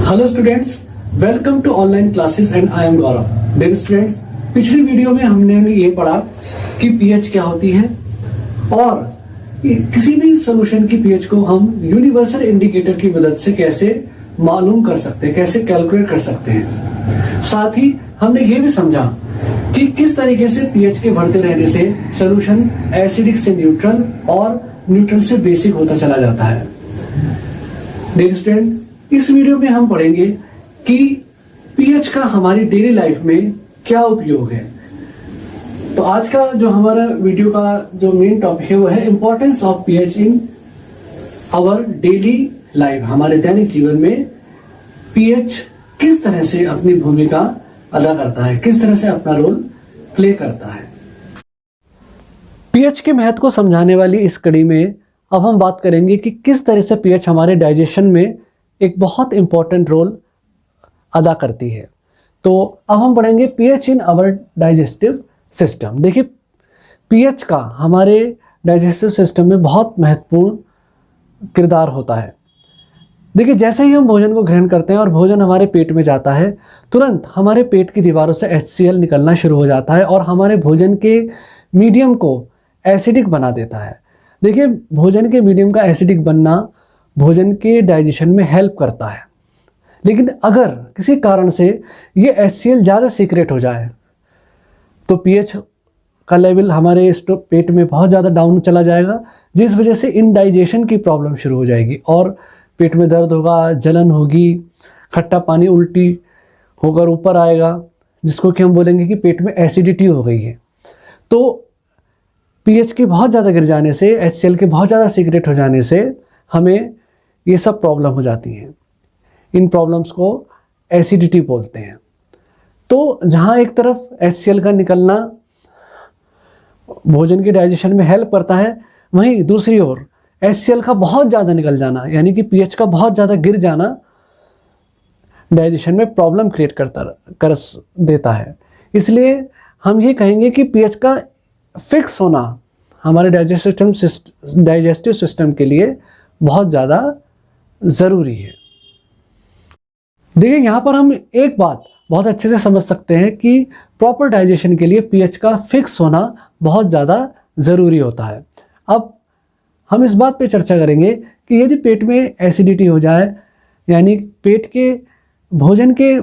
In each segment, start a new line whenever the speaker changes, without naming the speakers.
Hello students, welcome to online classes and I am Gaurav. Dear students, पिछली video में हमने ये पढ़ा कि पीएच क्या होती है और किसी भी सॉल्यूशन की पीएच को हम यूनिवर्सल इंडिकेटर की मदद से कैसे मालूम कर सकते हैं, कैसे कैलकुलेट कर सकते हैं। साथ ही हमने ये भी समझा कि किस तरीके से पीएच के बढ़ते रहने से सॉल्यूशन एसिडिक से न्यूट्रल और न्यूट्रल से बेसिक होता चला जाता है। डियर स्टूडेंट, इस वीडियो में हम पढ़ेंगे कि पीएच का हमारी डेली लाइफ में क्या उपयोग है। तो आज का जो हमारा वीडियो का जो मेन टॉपिक है वो है importance of pH in our daily life. हमारे दैनिक जीवन में पीएच किस तरह से अपनी भूमिका अदा करता है, किस तरह से अपना रोल प्ले करता है। पीएच के महत्व को समझाने वाली इस कड़ी में अब हम बात करेंगे कि किस तरह से पीएच हमारे डाइजेशन में एक बहुत इंपॉर्टेंट रोल अदा करती है। तो अब हम पढ़ेंगे pH in our digestive system. देखिए, पीएच का हमारे डाइजेस्टिव सिस्टम में बहुत महत्वपूर्ण किरदार होता है। देखिए, जैसे ही हम भोजन को ग्रहण करते हैं और भोजन हमारे पेट में जाता है, तुरंत हमारे पेट की दीवारों से HCl निकलना शुरू हो जाता है और हमारे भोजन के मीडियम को एसिडिक बना देता है। देखिए, भोजन के मीडियम का एसिडिक बनना भोजन के डाइजेशन में हेल्प करता है, लेकिन अगर किसी कारण से ये HCl ज़्यादा सीक्रेट हो जाए तो पीएच का लेवल हमारे पेट में बहुत ज़्यादा डाउन चला जाएगा, जिस वजह से इनडाइजेशन की प्रॉब्लम शुरू हो जाएगी और पेट में दर्द होगा, जलन होगी, खट्टा पानी उल्टी होकर ऊपर आएगा, जिसको कि हम बोलेंगे कि पेट में एसिडिटी हो गई है। तो पीएच के बहुत ज़्यादा गिर जाने से, HCl के बहुत ज़्यादा सीक्रेट हो जाने से हमें ये सब प्रॉब्लम हो जाती हैं। इन प्रॉब्लम्स को एसिडिटी बोलते हैं। तो जहाँ एक तरफ HCl का निकलना भोजन के डाइजेशन में हेल्प करता है, वहीं दूसरी ओर HCl का बहुत ज़्यादा निकल जाना, यानी कि पीएच का बहुत ज़्यादा गिर जाना डाइजेशन में प्रॉब्लम क्रिएट कर देता है। इसलिए हम ये कहेंगे कि पीएच का फिक्स होना हमारे डाइजेस्टिव सिस्टम के लिए बहुत ज़्यादा ज़रूरी है। देखिए, यहाँ पर हम एक बात बहुत अच्छे से समझ सकते हैं कि प्रॉपर डाइजेशन के लिए पीएच का फिक्स होना बहुत ज़्यादा ज़रूरी होता है। अब हम इस बात पे चर्चा करेंगे कि यदि पेट में एसिडिटी हो जाए, यानी पेट के भोजन के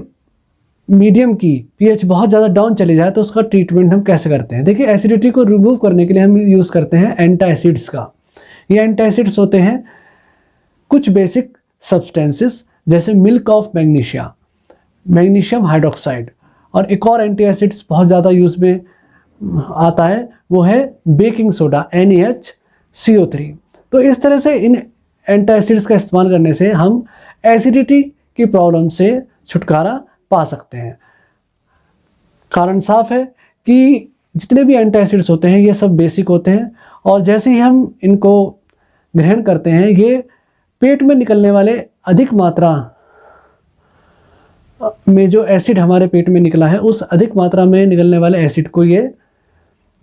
मीडियम की पीएच बहुत ज़्यादा डाउन चली जाए, तो उसका ट्रीटमेंट हम कैसे करते हैं। देखिए, एसिडिटी को रिमूव करने के लिए हम यूज़ करते हैं एंटासिड्स का। ये एंटासिड्स होते हैं कुछ बेसिक सब्सटेंसेस, जैसे milk of magnesia, magnesium hydroxide, और एक और एंटीएसिड्स बहुत ज़्यादा यूज़ में आता है, वो है बेकिंग सोडा NaHCO3। तो इस तरह से इन एंटासिड्स का इस्तेमाल करने से हम एसिडिटी की प्रॉब्लम से छुटकारा पा सकते हैं। कारण साफ है कि जितने भी एंटासिड्स होते हैं ये सब बेसिक होते हैं, और जैसे ही हम इनको ग्रहण करते हैं, ये पेट में निकलने वाले अधिक मात्रा में जो एसिड हमारे पेट में निकला है, उस अधिक मात्रा में निकलने वाले एसिड को ये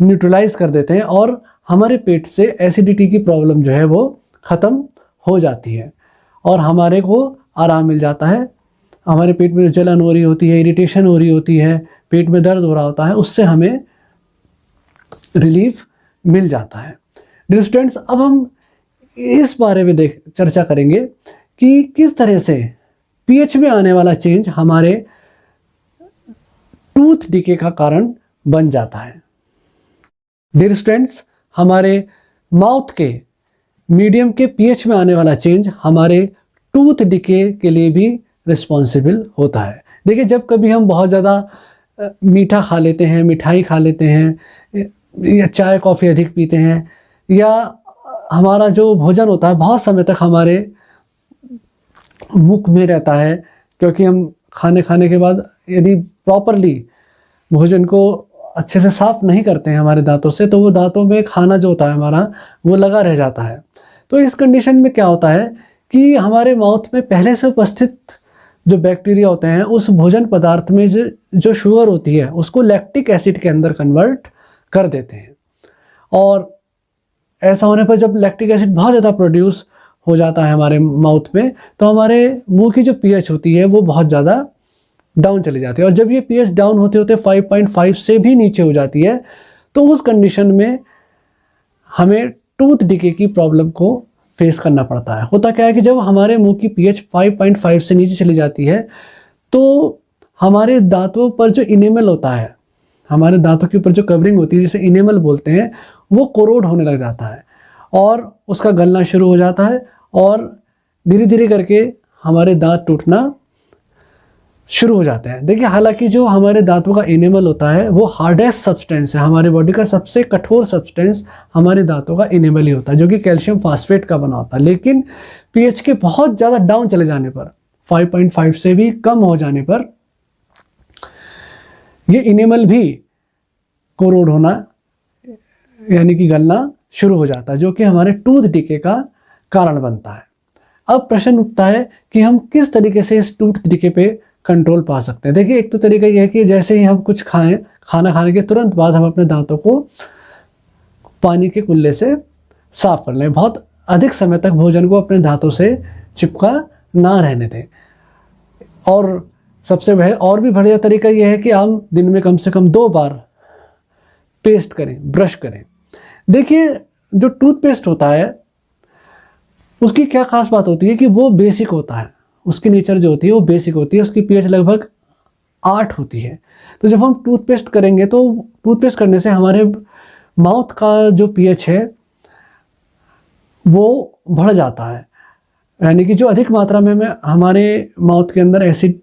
न्यूट्रलाइज कर देते हैं और हमारे पेट से एसिडिटी की प्रॉब्लम जो है वो ख़त्म हो जाती है और हमारे को आराम मिल जाता है। हमारे पेट में जो जलन हो रही होती है, इरिटेशन हो रही होती है, पेट में दर्द हो रहा होता है, उससे हमें रिलीफ मिल जाता है। डियर स्टूडेंट्स, अब हम इस बारे में चर्चा करेंगे कि किस तरह से पीएच में आने वाला चेंज हमारे टूथ डिके का कारण बन जाता है। डियर स्टूडेंट्स, हमारे माउथ के मीडियम के पीएच में आने वाला चेंज हमारे टूथ डिके के लिए भी रिस्पॉन्सिबल होता है। देखिए, जब कभी हम बहुत ज़्यादा मीठा खा लेते हैं, मिठाई खा लेते हैं, या चाय कॉफ़ी अधिक पीते हैं, या हमारा जो भोजन होता है बहुत समय तक हमारे मुख में रहता है, क्योंकि हम खाने के बाद यदि प्रॉपरली भोजन को अच्छे से साफ़ नहीं करते हैं हमारे दांतों से, तो वो दांतों में खाना जो होता है हमारा वो लगा रह जाता है। तो इस कंडीशन में क्या होता है कि हमारे माउथ में पहले से उपस्थित जो बैक्टीरिया होते हैं, उस भोजन पदार्थ में जो शुगर होती है उसको लैक्टिक एसिड के अंदर कन्वर्ट कर देते हैं, और ऐसा होने पर जब लैक्टिक एसिड बहुत ज़्यादा प्रोड्यूस हो जाता है हमारे माउथ में, तो हमारे मुंह की जो पीएच होती है वो बहुत ज़्यादा डाउन चली जाती है। और जब ये पीएच डाउन होते होते 5.5 से भी नीचे हो जाती है, तो उस कंडीशन में हमें टूथ डिके की प्रॉब्लम को फेस करना पड़ता है। होता क्या है कि जब हमारे मुंह की पीएच 5.5 से नीचे चली जाती है, तो हमारे दांतों पर जो इनेमल होता है, हमारे दांतों के ऊपर जो कवरिंग होती है जिसे इनेमल बोलते हैं, वो कोरोड होने लग जाता है और उसका गलना शुरू हो जाता है और धीरे धीरे करके हमारे दांत टूटना शुरू हो जाते हैं। देखिए, हालांकि जो हमारे दांतों का इनेमल होता है वो हार्डेस्ट सब्सटेंस है, हमारी बॉडी का सबसे कठोर सब्सटेंस हमारे दांतों का इनेमल ही होता है, जो कि कैल्शियम फास्फेट का बना होता है। लेकिन पीएच के बहुत ज़्यादा डाउन चले जाने पर, 5.5 से भी कम हो जाने पर, ये इनेमल भी कोरोड होना यानी कि गलना शुरू हो जाता है, जो कि हमारे टूथ डिके का कारण बनता है। अब प्रश्न उठता है कि हम किस तरीके से इस टूथ डिके पे कंट्रोल पा सकते हैं। देखिए, एक तो तरीका यह है कि जैसे ही हम कुछ खाएं, खाना खाने के तुरंत बाद हम अपने दांतों को पानी के कुल्ले से साफ कर लें। बहुत अधिक समय तक भोजन को अपने दांतों से चिपका ना रहने दें। और सबसे और भी बढ़िया तरीका यह है कि हम दिन में कम से कम 2 बार पेस्ट करें, ब्रश करें। देखिए, जो टूथपेस्ट होता है उसकी क्या खास बात होती है कि वो बेसिक होता है, उसकी नेचर जो होती है वो बेसिक होती है, उसकी पीएच लगभग 8 होती है। तो जब हम टूथपेस्ट करेंगे तो टूथपेस्ट करने से हमारे माउथ का जो पीएच है वो बढ़ जाता है, यानी कि जो अधिक मात्रा में हमारे माउथ के अंदर एसिड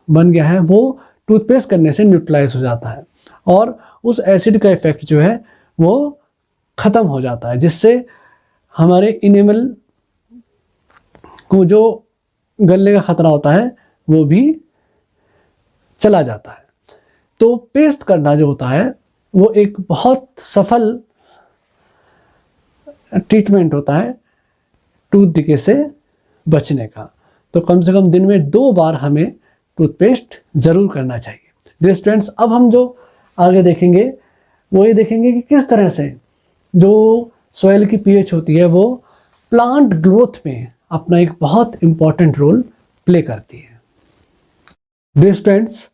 बन गया है वो टूथपेस्ट करने से न्यूट्रलाइज हो जाता है और उस एसिड का इफेक्ट जो है वो ख़त्म हो जाता है, जिससे हमारे इनेमल को जो गलने का ख़तरा होता है वो भी चला जाता है। तो पेस्ट करना जो होता है वो एक बहुत सफल ट्रीटमेंट होता है टूथ डिके से बचने का। तो कम से कम दिन में 2 बार हमें टूथपेस्ट ज़रूर करना चाहिए। डियर स्टूडेंट्स, अब हम जो आगे देखेंगे वो ये देखेंगे कि किस तरह से जो सॉइल की पीएच होती है वो प्लांट ग्रोथ में अपना एक बहुत इम्पॉर्टेंट रोल प्ले करती है। डियर स्टूडेंट्स,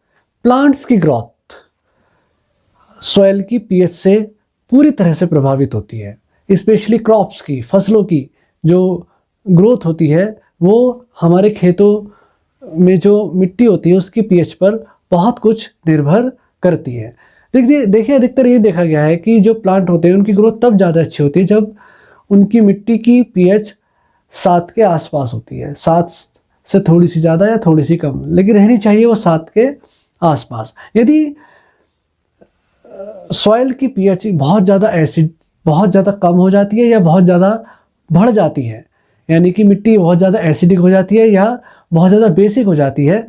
प्लांट्स की ग्रोथ सॉइल की पीएच से पूरी तरह से प्रभावित होती है। स्पेशली क्रॉप्स की, फसलों की जो ग्रोथ होती है वो हमारे खेतों में जो मिट्टी होती है उसकी पीएच पर बहुत कुछ निर्भर करती है। देखिए अधिकतर ये देखा गया है कि जो प्लांट होते हैं उनकी ग्रोथ तब ज़्यादा अच्छी होती है जब उनकी मिट्टी की पीएच 7 के आसपास होती है। 7 से थोड़ी सी ज़्यादा या थोड़ी सी कम, लेकिन रहनी चाहिए वो 7 के आसपास। यदि सॉइल की पीएच बहुत ज़्यादा एसिड, बहुत ज़्यादा कम हो जाती है या बहुत ज़्यादा बढ़ जाती है, यानी कि मिट्टी बहुत ज़्यादा एसिडिक हो जाती है या बहुत ज़्यादा बेसिक हो जाती है,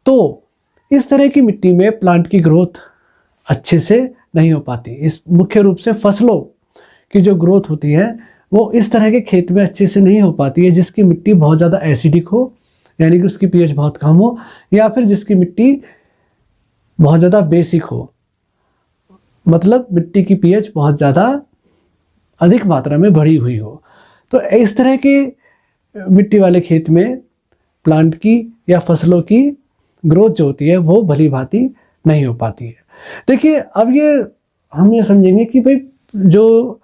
तो इस तरह की मिट्टी में प्लांट की ग्रोथ अच्छे से नहीं हो पाती। इस मुख्य रूप से फसलों की जो ग्रोथ होती है वो इस तरह के खेत में अच्छे से नहीं हो पाती है जिसकी मिट्टी बहुत ज़्यादा एसिडिक हो, यानी कि उसकी पीएच बहुत कम हो, या फिर जिसकी मिट्टी बहुत ज़्यादा बेसिक हो, मतलब मिट्टी की पीएच बहुत ज़्यादा अधिक मात्रा में भरी हुई हो। तो इस तरह के मिट्टी वाले खेत में प्लांट की या फसलों की ग्रोथ जो होती है वो भली भांति नहीं हो पाती है। देखिए, अब हम ये समझेंगे कि भाई जो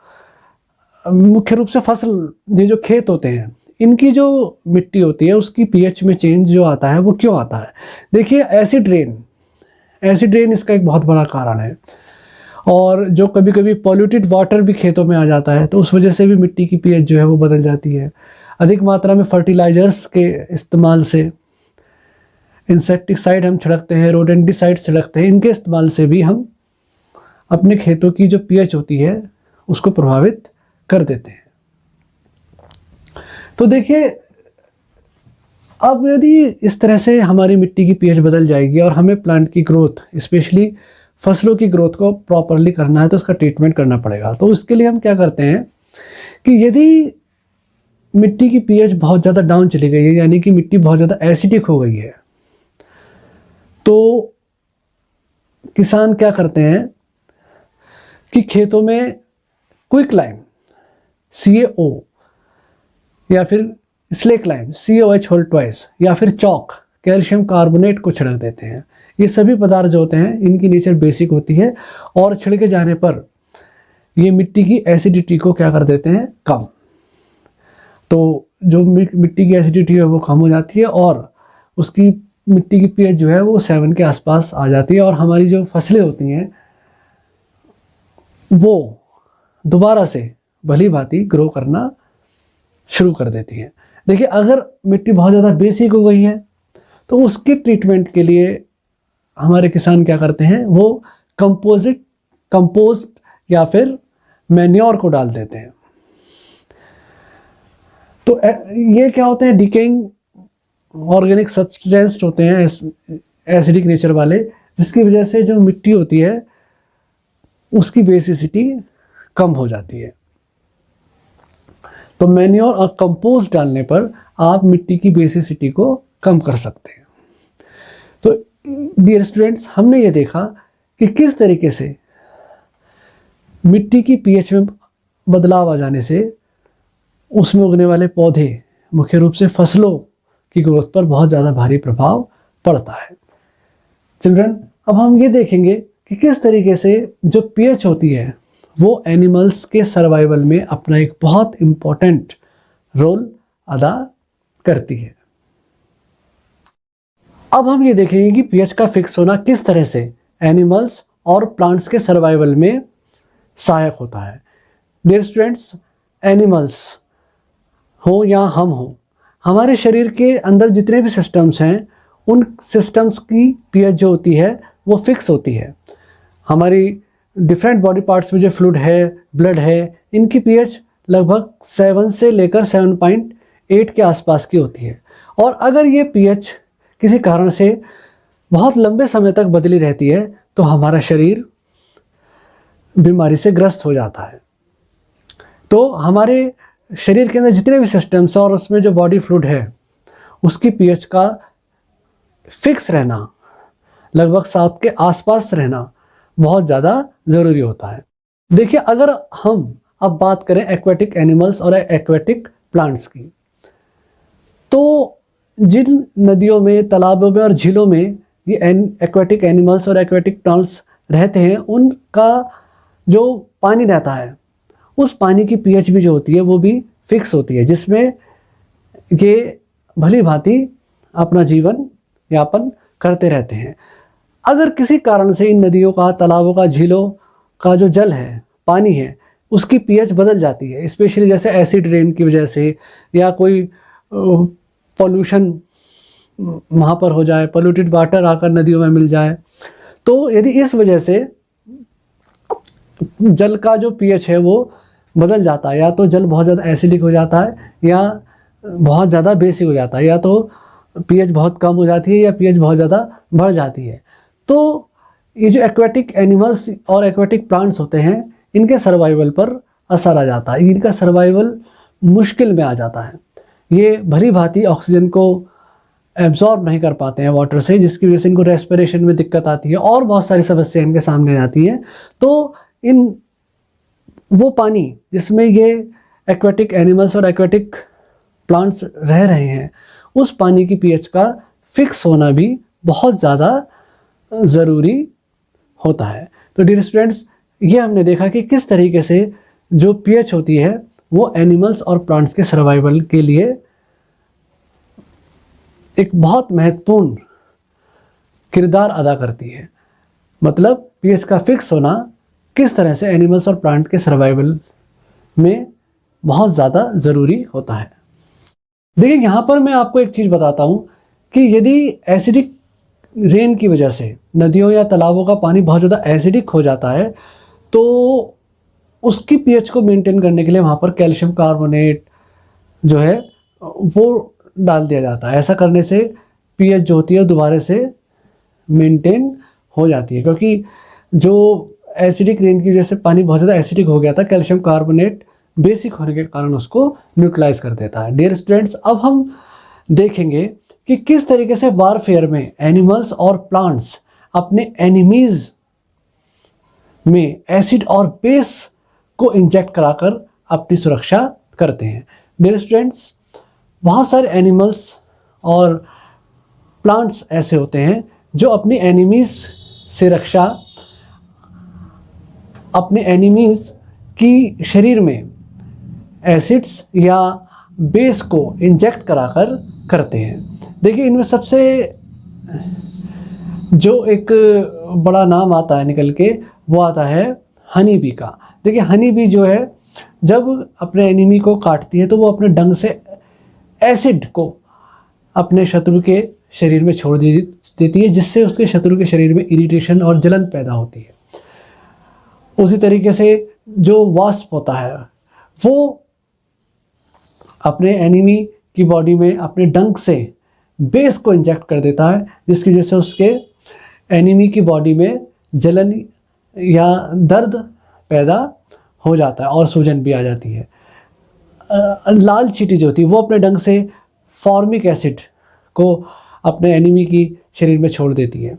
मुख्य रूप से फसल, ये जो खेत होते हैं इनकी जो मिट्टी होती है उसकी पीएच में चेंज जो आता है वो क्यों आता है। देखिए, एसिड रेन इसका एक बहुत बड़ा कारण है। और जो कभी कभी पॉल्यूटेड वाटर भी खेतों में आ जाता है तो उस वजह से भी मिट्टी की पीएच जो है वो बदल जाती है। अधिक मात्रा में फर्टिलाइजर्स के इस्तेमाल से, इंसेक्टिसाइड हम छिड़कते हैं, रोडेंटिसाइड छिड़कते हैं, इनके इस्तेमाल से भी हम अपने खेतों की जो पीएच होती है उसको प्रभावित कर देते हैं। तो देखिए, अब यदि इस तरह से हमारी मिट्टी की पीएच बदल जाएगी और हमें प्लांट की ग्रोथ, स्पेशली फसलों की ग्रोथ को प्रॉपरली करना है तो उसका ट्रीटमेंट करना पड़ेगा। तो उसके लिए हम क्या करते हैं कि यदि मिट्टी की पीएच बहुत ज़्यादा डाउन चली गई है, यानी कि मिट्टी बहुत ज़्यादा एसिडिक हो गई है, तो किसान क्या करते हैं कि खेतों में क्विक लाइम, CaO या फिर slake lime COH whole twice या फिर चौक कैल्शियम कार्बोनेट को छिड़क देते हैं। ये सभी पदार्थ जो होते हैं इनकी नेचर बेसिक होती है और छिड़के जाने पर ये मिट्टी की एसिडिटी को क्या कर देते हैं, कम। तो जो मिट्टी की एसिडिटी है वो कम हो जाती है और उसकी मिट्टी की पीएच जो है वो 7 के आसपास आ जाती है और हमारी जो फसलें होती हैं वो दोबारा से भली भांति ग्रो करना शुरू कर देती हैं। देखिए, अगर मिट्टी बहुत ज़्यादा बेसिक हो गई है तो उसके ट्रीटमेंट के लिए हमारे किसान क्या करते हैं, वो कंपोस्ट या फिर मैन्योर को डाल देते हैं। तो ये क्या होते हैं, डिकेइंग ऑर्गेनिक सब्सटेंस होते हैं एसिडिक नेचर वाले, जिसकी वजह से जो मिट्टी होती है उसकी बेसिसिटी कम हो जाती है। तो मैन्योर और कंपोस्ट डालने पर आप मिट्टी की बेसिसिटी को कम कर सकते हैं। तो डियर स्टूडेंट्स, हमने ये देखा कि किस तरीके से मिट्टी की पीएच में बदलाव आ जाने से उसमें उगने वाले पौधे, मुख्य रूप से फसलों की ग्रोथ पर बहुत ज़्यादा भारी प्रभाव पड़ता है। चिल्ड्रन, अब हम ये देखेंगे कि किस तरीके से जो पीएच होती है वो एनिमल्स के सर्वाइवल में अपना एक बहुत इम्पोर्टेंट रोल अदा करती है। अब हम ये देखेंगे कि पीएच का फिक्स होना किस तरह से एनिमल्स और प्लांट्स के सर्वाइवल में सहायक होता है। डियर स्टूडेंट्स, एनिमल्स हो या हम हो, हमारे शरीर के अंदर जितने भी सिस्टम्स हैं उन सिस्टम्स की पीएच जो होती है वो फिक्स होती है। हमारी डिफरेंट बॉडी पार्ट्स में जो फ्लूइड है, ब्लड है, इनकी पीएच लगभग 7 से लेकर 7.8 के आसपास की होती है। और अगर ये पीएच किसी कारण से बहुत लंबे समय तक बदली रहती है तो हमारा शरीर बीमारी से ग्रस्त हो जाता है। तो हमारे शरीर के अंदर जितने भी सिस्टम्स और उसमें जो बॉडी फ्लूइड है उसकी पीएच का फिक्स रहना, लगभग 7 के आसपास रहना बहुत ज़्यादा ज़रूरी होता है। देखिए, अगर हम अब बात करें एक्वेटिक एनिमल्स और एक्वेटिक प्लांट्स की, तो जिन नदियों में, तालाबों में और झीलों में ये एक्वेटिक एनिमल्स और एक्वेटिक प्लांट्स रहते हैं, उनका जो पानी रहता है उस पानी की पीएच भी जो होती है वो भी फिक्स होती है, जिसमें ये भली भांति अपना जीवन यापन करते रहते हैं। अगर किसी कारण से इन नदियों का, तालाबों का, झीलों का जो जल है, पानी है, उसकी पीएच बदल जाती है, स्पेशली जैसे एसिड रेन की वजह से या कोई पॉल्यूशन वहाँ पर हो जाए, पोल्यूटेड वाटर आकर नदियों में मिल जाए, तो यदि इस वजह से जल का जो पीएच है वो बदल जाता है, या तो जल बहुत ज़्यादा एसिडिक हो जाता है या बहुत ज़्यादा बेसिक हो जाता है, या तो पीएच बहुत कम हो जाती है या पीएच बहुत ज़्यादा बढ़ जाती है, तो ये जो एक्वेटिक एनिमल्स और एक्वेटिक प्लांट्स होते हैं इनके सर्वाइवल पर असर आ जाता है, इनका सर्वाइवल मुश्किल में आ जाता है। ये भली भांति ऑक्सीजन को एब्जॉर्ब नहीं कर पाते हैं वाटर से, जिसकी वजह से इनको रेस्पिरेशन में दिक्कत आती है और बहुत सारी समस्याएं इनके सामने आती हैं। तो इन वो पानी जिसमें ये एक्वेटिक एनिमल्स और एक्वेटिक प्लांट्स रह रहे हैं, उस पानी की पीएच का फिक्स होना भी बहुत ज़्यादा ज़रूरी होता है। तो डियर स्टूडेंट्स, ये हमने देखा कि किस तरीके से जो पीएच होती है वो एनिमल्स और प्लांट्स के सर्वाइवल के लिए एक बहुत महत्वपूर्ण किरदार अदा करती है। मतलब पीएच का फिक्स होना किस तरह से एनिमल्स और प्लांट के सर्वाइवल में बहुत ज़्यादा ज़रूरी होता है। देखिए, यहाँ पर मैं आपको एक चीज़ बताता हूँ कि यदि एसिडिक रेन की वजह से नदियों या तालाबों का पानी बहुत ज़्यादा एसिडिक हो जाता है तो उसकी पीएच को मेंटेन करने के लिए वहाँ पर कैल्शियम कार्बोनेट जो है वो डाल दिया जाता है। ऐसा करने से पीएच जो होती है दोबारा से मेंटेन हो जाती है, क्योंकि जो एसिडिक रेन की वजह से पानी बहुत ज़्यादा एसिडिक हो गया था, कैल्शियम कार्बोनेट बेसिक होने के कारण उसको न्यूट्रलाइज कर देता है। डियर स्टूडेंट्स, अब हम देखेंगे कि किस तरीके से वारफेयर में एनिमल्स और प्लांट्स अपने एनिमीज में एसिड और बेस को इंजेक्ट कराकर अपनी सुरक्षा करते हैं। डियर स्टूडेंट्स, बहुत सारे एनिमल्स और प्लांट्स ऐसे होते हैं जो अपनी एनिमीज़ से रक्षा अपने एनिमीज़ की शरीर में एसिड्स या बेस को इंजेक्ट कराकर करते हैं। देखिए इनमें सबसे जो एक बड़ा नाम आता है निकल के, वो आता है हनी बी का। देखिए हनी बी जो है जब अपने एनिमी को काटती है तो वो अपने डंक से एसिड को अपने शत्रु के शरीर में छोड़ देती है, जिससे उसके शत्रु के शरीर में इरिटेशन और जलन पैदा होती है। उसी तरीके से जो वास्प होता है वो अपने एनिमी की बॉडी में अपने डंक से बेस को इंजेक्ट कर देता है, जिसकी वजह से उसके एनिमी की बॉडी में जलन या दर्द पैदा हो जाता है और सूजन भी आ जाती है। लाल चींटी जो होती है वो अपने डंक से फॉर्मिक एसिड को अपने एनिमी की शरीर में छोड़ देती है।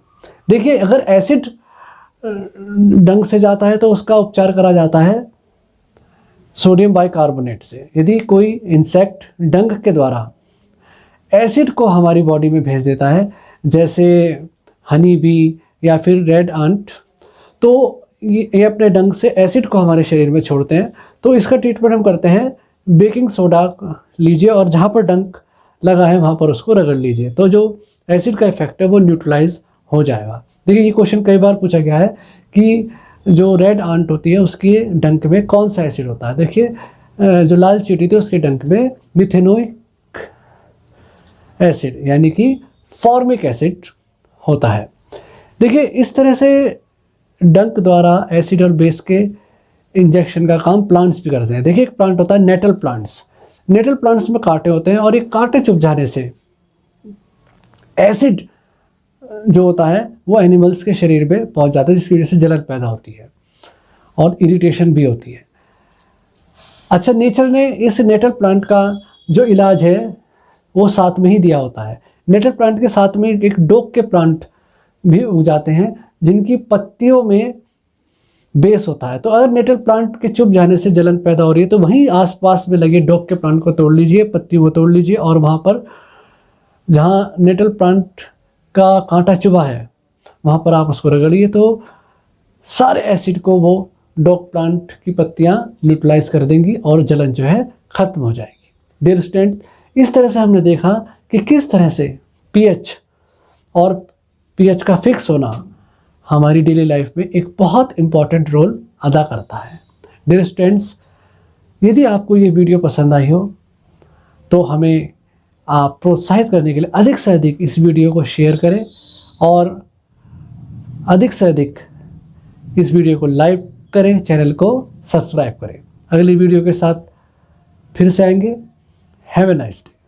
देखिए अगर एसिड डंक से जाता है तो उसका उपचार करा जाता है सोडियम बाइकार्बोनेट से। यदि कोई इंसेक्ट डंक के द्वारा एसिड को हमारी बॉडी में भेज देता है, जैसे हनी बी या फिर रेड आंट, तो ये अपने डंक से एसिड को हमारे शरीर में छोड़ते हैं, तो इसका ट्रीटमेंट हम करते हैं बेकिंग सोडा लीजिए और जहाँ पर डंक लगा है वहाँ पर उसको रगड़ लीजिए, तो जो एसिड का इफेक्ट है वो न्यूट्रलाइज हो जाएगा। देखिए ये क्वेश्चन कई बार पूछा गया है कि जो रेड आंट होती है उसके डंक में कौन सा एसिड होता है। देखिए जो लाल चींटी थी उसके डंक में मिथेनोइक एसिड यानी कि फॉर्मिक एसिड होता है। देखिए इस तरह से डंक द्वारा एसिड और बेस के इंजेक्शन का काम प्लांट्स भी करते हैं। देखिए एक प्लांट होता है नेटल प्लांट्स। नेटल प्लांट्स में कांटे होते हैं और ये कांटे चुभ जाने से एसिड जो होता है वो एनिमल्स के शरीर में पहुंच जाता है, जिसकी वजह से जलन पैदा होती है और इरिटेशन भी होती है। अच्छा, नेचर ने इस नेटल प्लांट का जो इलाज है वो साथ में ही दिया होता है। नेटल प्लांट के साथ में एक डोक के प्लांट भी उग जाते हैं जिनकी पत्तियों में बेस होता है। तो अगर नेटल प्लांट के चुभ जाने से जलन पैदा हो रही है तो वहीं आसपास में लगे डोक के प्लांट को तोड़ लीजिए, पत्तियों को तोड़ लीजिए और वहाँ पर जहाँ नेटल प्लांट का कांटा चुभा है वहाँ पर आप उसको रगड़िए, तो सारे एसिड को वो डोक प्लांट की पत्तियाँ न्यूट्रलाइज कर देंगी और जलन जो है ख़त्म हो जाएगी। डियर स्टूडेंट, इस तरह से हमने देखा कि किस तरह से पीएच और पीएच का फिक्स होना हमारी डेली लाइफ में एक बहुत इम्पॉर्टेंट रोल अदा करता है। डियर स्टूडेंट्स, यदि आपको ये वीडियो पसंद आई हो तो हमें आप प्रोत्साहित करने के लिए अधिक से अधिक इस वीडियो को शेयर करें और अधिक से अधिक इस वीडियो को लाइक करें, चैनल को सब्सक्राइब करें। अगली वीडियो के साथ फिर से आएंगे। Have a nice day.